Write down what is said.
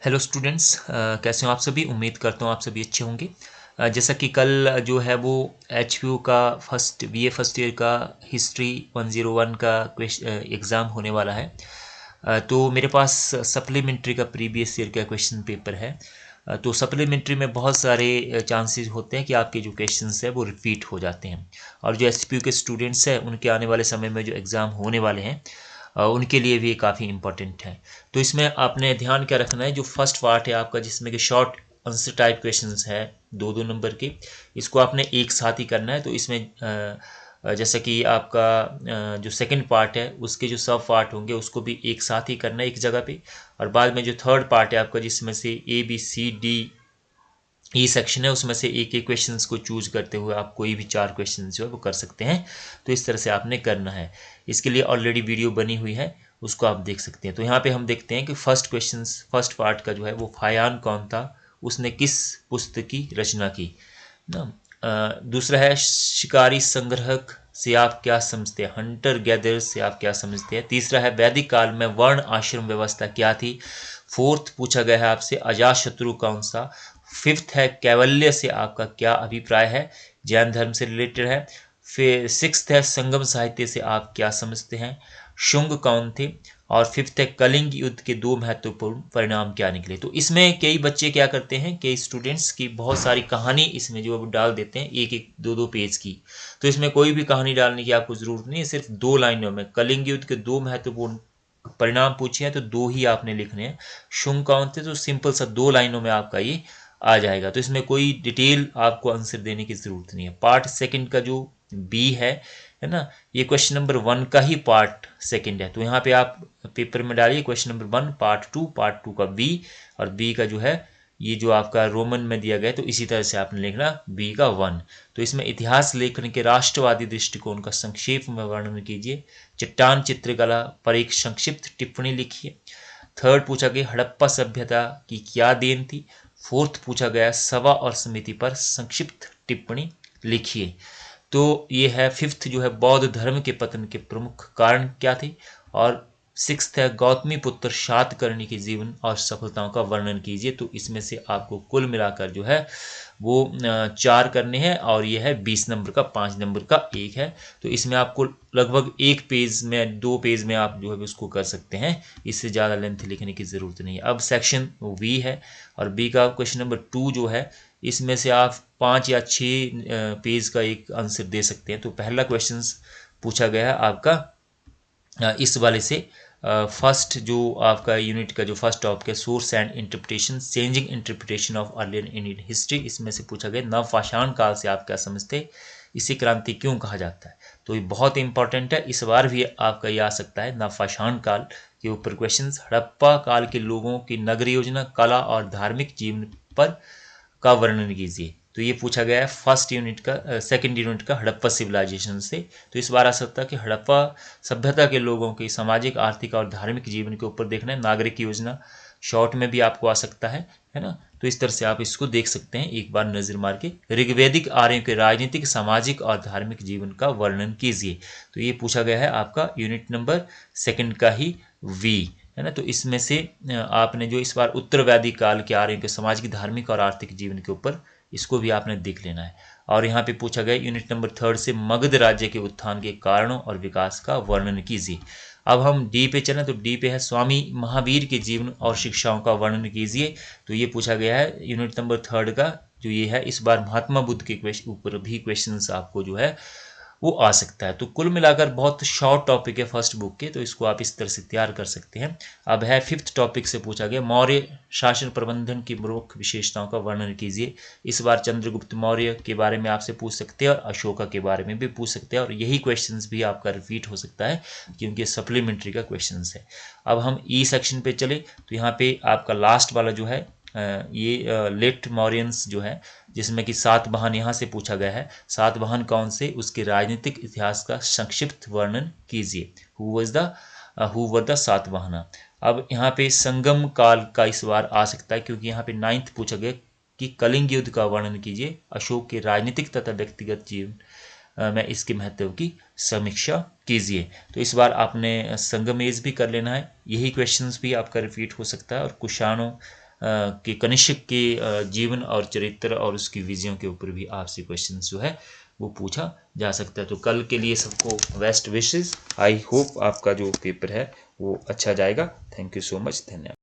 Hello students, कैसे हो आप सभी। उम्मीद करता हूँ आप सभी अच्छे होंगे। जैसा कि कल जो है वो एचपीयू का फर्स्ट ईयर का हिस्ट्री 101 का एग्ज़ाम होने वाला है। तो मेरे पास सप्लीमेंट्री का प्रीवियस ईयर का क्वेश्चन पेपर है। तो सप्लीमेंट्री में बहुत सारे चांसेस होते हैं कि आपके जो क्वेश्चंस है वो रिपीट हो जाते हैं, और जो एचपीयू के स्टूडेंट्स हैं उनके आने वाले समय में जो एग्ज़ाम होने वाले हैं उनके लिए भी काफ़ी इंपॉर्टेंट है। तो इसमें आपने ध्यान क्या रखना है, जो फर्स्ट पार्ट है आपका जिसमें कि शॉर्ट आंसर टाइप क्वेश्चंस है 2-2 नंबर के, इसको आपने एक साथ ही करना है। तो इसमें जैसा कि आपका जो सेकंड पार्ट है उसके जो सब पार्ट होंगे उसको भी एक साथ ही करना है एक जगह पे, और बाद में जो थर्ड पार्ट है आपका जिसमें से ABCD ई सेक्शन है उसमें से एक एक क्वेश्चंस को चूज करते हुए आप कोई भी 4 क्वेश्चंस जो है वो कर सकते हैं। तो इस तरह से आपने करना है। इसके लिए ऑलरेडी वीडियो बनी हुई है, उसको आप देख सकते हैं। तो यहाँ पे हम देखते हैं कि फर्स्ट पार्ट का जो है वो फायान कौन था, उसने किस पुस्तक की रचना की ना। दूसरा है शिकारी संग्रहक से आप क्या समझते हैं, हंटर गैदर से आप क्या समझते हैं। तीसरा है वैदिक काल में वर्ण आश्रम व्यवस्था क्या थी। फोर्थ पूछा गया है आपसे अजातशत्रु कौन सा। फिफ्थ है कैवल्य से आपका क्या अभिप्राय है, जैन धर्म से रिलेटेड है। फिर सिक्स्थ है संगम साहित्य से आप क्या समझते हैं, शुंग कौन थे। और फिफ्थ है कलिंग युद्ध के 2 महत्वपूर्ण परिणाम क्या निकले। तो इसमें कई बच्चे क्या करते हैं, कई स्टूडेंट्स की बहुत सारी कहानी इसमें जो डाल देते हैं, एक एक 2-2 पेज की। तो इसमें कोई भी कहानी डालने की आपको जरूरत नहीं है, सिर्फ 2 लाइनों में कलिंग युद्ध के 2 महत्वपूर्ण परिणाम पूछे हैं तो 2 ही आपने लिखने हैं। शुंग कौन थे तो सिंपल सा 2 लाइनों में आपका ये आ जाएगा। तो इसमें कोई डिटेल आपको आंसर देने की जरूरत नहीं है। पार्ट सेकंड का जो बी है ना, ये क्वेश्चन नंबर 1 का ही पार्ट सेकंड है। तो यहाँ पे आप पेपर में डालिए क्वेश्चन नंबर 1 पार्ट 2 का बी, और बी का जो है ये जो आपका रोमन में दिया गया है, तो इसी तरह से आपने लिखना बी का 1। तो इसमें इतिहास लेखन के राष्ट्रवादी दृष्टिकोण का संक्षेप में वर्णन कीजिए। चट्टान चित्रकला पर एक संक्षिप्त टिप्पणी लिखिए। थर्ड पूछा गया हड़प्पा सभ्यता की क्या देन थी। फोर्थ पूछा गया सभा और समिति पर संक्षिप्त टिप्पणी लिखिए। तो ये है फिफ्थ जो है बौद्ध धर्म के पतन के प्रमुख कारण क्या थे। और सिक्स्थ है गौतमी पुत्र शातकर्णी के जीवन और सफलताओं का वर्णन कीजिए। तो इसमें से आपको कुल मिलाकर जो है वो 4 करने हैं, और ये है 20 नंबर का, 5 नंबर का एक है। तो इसमें आपको लगभग 1 पेज में 2 पेज में आप जो है उसको कर सकते हैं, इससे ज़्यादा लेंथ लिखने की ज़रूरत नहीं है। अब सेक्शन बी है, और बी का क्वेश्चन नंबर 2 जो है इसमें से आप 5 या 6 पेज का एक आंसर दे सकते हैं। तो पहला क्वेश्चन पूछा गया है आपका इस वाले से फर्स्ट जो आपका यूनिट का जो फर्स्ट टॉपिक है source and interpretation changing interpretation of earlier Indian history, इसमें से पूछा गया नवपाषाण काल से आप क्या समझते, इसे क्रांति क्यों कहा जाता है। तो ये बहुत इंपॉर्टेंट है, इस बार भी आपका ये आ सकता है नवपाषाण काल के ऊपर क्वेश्चन। हड़प्पा काल के लोगों की नगर योजना कला और धार्मिक जीवन पर का वर्णन कीजिए। तो ये पूछा गया है फर्स्ट यूनिट का सेकंड यूनिट का हड़प्पा सिविलाइजेशन से। तो इस बार आ सकता है कि हड़प्पा सभ्यता के लोगों की सामाजिक आर्थिक और धार्मिक जीवन के ऊपर देखना है। नागरिक योजना शॉर्ट में भी आपको आ सकता है ना। तो इस तरह से आप इसको देख सकते हैं एक बार नजर मार के। ऋग्वैदिक आर्यों के राजनीतिक सामाजिक और धार्मिक जीवन का वर्णन कीजिए। तो ये पूछा गया है आपका यूनिट नंबर सेकंड का ही वी, है ना। तो इसमें से आपने जो इस बार उत्तर वैदिक काल के आर्यों के सामाजिक धार्मिक और आर्थिक जीवन के ऊपर, इसको भी आपने देख लेना है। और यहाँ पे पूछा गया यूनिट नंबर थर्ड से मगध राज्य के उत्थान के कारणों और विकास का वर्णन कीजिए। अब हम डी पे चलें, तो डी पे है स्वामी महावीर के जीवन और शिक्षाओं का वर्णन कीजिए। तो ये पूछा गया है यूनिट नंबर थर्ड का जो ये है। इस बार महात्मा बुद्ध के ऊपर भी क्वेश्चंस आपको जो है वो आ सकता है। तो कुल मिलाकर बहुत शॉर्ट टॉपिक है फर्स्ट बुक के, तो इसको आप इस तरह से तैयार कर सकते हैं। अब है फिफ्थ टॉपिक से पूछा गया मौर्य शासन प्रबंधन की प्रमुख विशेषताओं का वर्णन कीजिए। इस बार चंद्रगुप्त मौर्य के बारे में आपसे पूछ सकते हैं और अशोका के बारे में भी पूछ सकते हैं, और यही क्वेश्चंस भी आपका रिपीट हो सकता है क्योंकि सप्लीमेंट्री का क्वेश्चन है। अब हम ई सेक्शन पे चले, तो यहाँ पे आपका लास्ट वाला जो है ये लेट मौर्यंस जो है, जिसमें कि सातवाहन यहाँ से पूछा गया है। सातवाहन कौन से, उसके राजनीतिक इतिहास का संक्षिप्त वर्णन कीजिए। Who were the Satavahana. अब यहाँ पे संगम काल का इस बार आ सकता है क्योंकि यहाँ पे 9th पूछा गया कि कलिंग युद्ध का वर्णन कीजिए। अशोक के राजनीतिक तथा व्यक्तिगत जीवन में इसके महत्व की समीक्षा कीजिए। तो इस बार आपने संगमेश भी कर लेना है, यही क्वेश्चंस भी आपका रिपीट हो सकता है। और कुषाणों कि कनिष्क के जीवन और चरित्र और उसकी विजयों के ऊपर भी आपसे क्वेश्चन जो है वो पूछा जा सकता है। तो कल के लिए सबको बेस्ट विशेस। आई होप आपका जो पेपर है वो अच्छा जाएगा। Thank you so much. धन्यवाद।